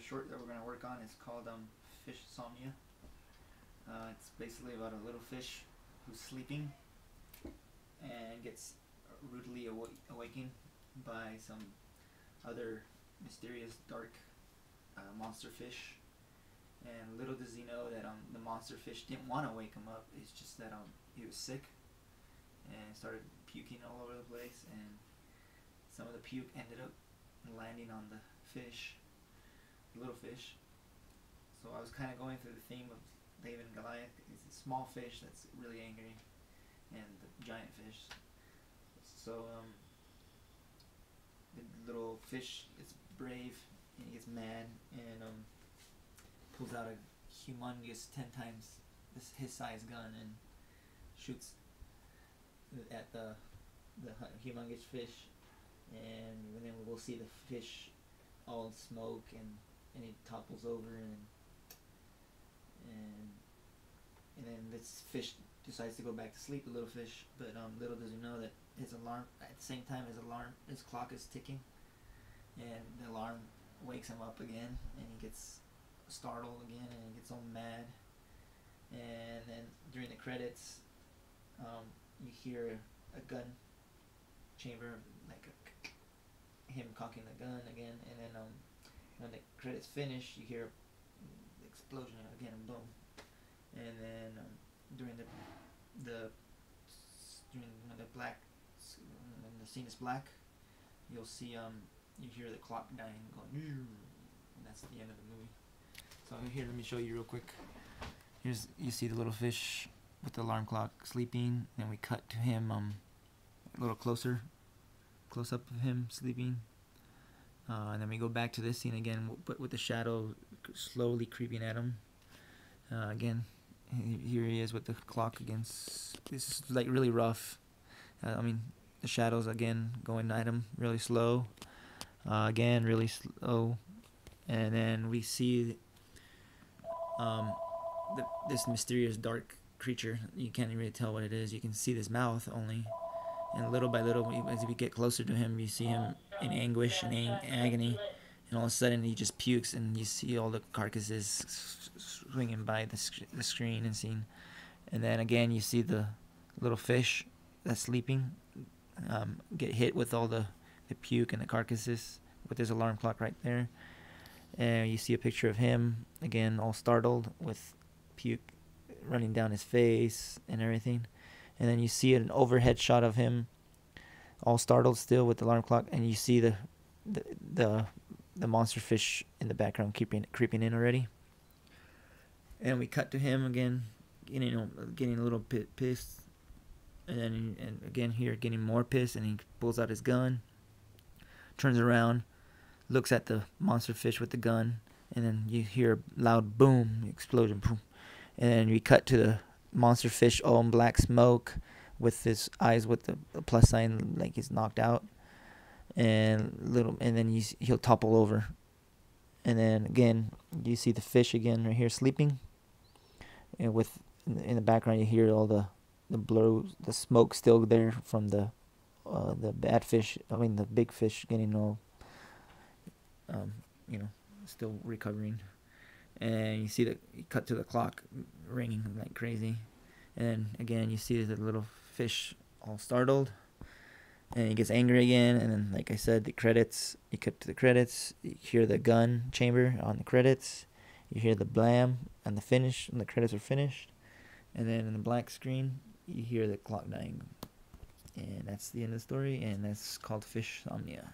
short that we're going to work on is called Fish Somnia. It's basically about a little fish who's sleeping and gets rudely awakened by some other mysterious dark monster fish. And little does he know that the monster fish didn't want to wake him up. It's just that he was sick and started puking all over the place, and some of the puke ended up landing on the fish, little fish. So I was kind of going through the theme of David and Goliath. It's a small fish that's really angry, and the giant fish. So the little fish is brave and he gets mad and pulls out a humongous 10 times his size gun and shoots at the humongous fish, and then we'll see the fish all smoke and it topples over and then this fish decides to go back to sleep, the little fish, but little does he know that his alarm, at the same time his clock is ticking, and the alarm wakes him up again, and he gets startled again, and he gets all mad. And then during the credits, you hear a gun chamber, like him cocking the gun again, and then when the credits finish, you hear the explosion again, and boom. And then during when the scene is black, you'll see you hear the clock dying, going, and that's the end of the movie. So here, let me show you real quick. You see the little fish with the alarm clock sleeping, and we cut to him a little close up of him sleeping, and then we go back to this scene again, but with the shadow slowly creeping at him. Again, here he is with the clock against. This is like really rough. I mean, the shadows again going at him really slow. Again, really slow, and then we see this mysterious dark creature. You can't really tell what it is. You can see this mouth only, and little by little, as we get closer to him, you see him in anguish and agony, and all of a sudden he just pukes, and you see all the carcasses swinging by the screen and scene. And then again, you see the little fish that's sleeping get hit with all the puke and the carcasses with his alarm clock right there. And you see a picture of him again, all startled, with puke running down his face and everything. And then you see an overhead shot of him, all startled still with the alarm clock, and you see the monster fish in the background creeping in already. And we cut to him again, getting a little bit pissed, and again here getting more pissed, and he pulls out his gun, turns around, looks at the monster fish with the gun, and then you hear a loud boom, explosion, boom. And then we cut to the monster fish all in black smoke with his eyes with the plus sign, like he's knocked out, and then he'll topple over. And then again you see the fish again right here sleeping, and in the background you hear all the smoke still there from the bad fish, the big fish getting all still recovering. And you see you cut to the clock ringing like crazy, and again you see the little fish all startled, and he gets angry again. And then, like I said, the credits, you cut to the credits, you hear the gun chamber on the credits, you hear the blam and the finish, and the credits are finished, and then in the black screen you hear the clock dying. And that's the end of the story, and that's called Fish Somnia.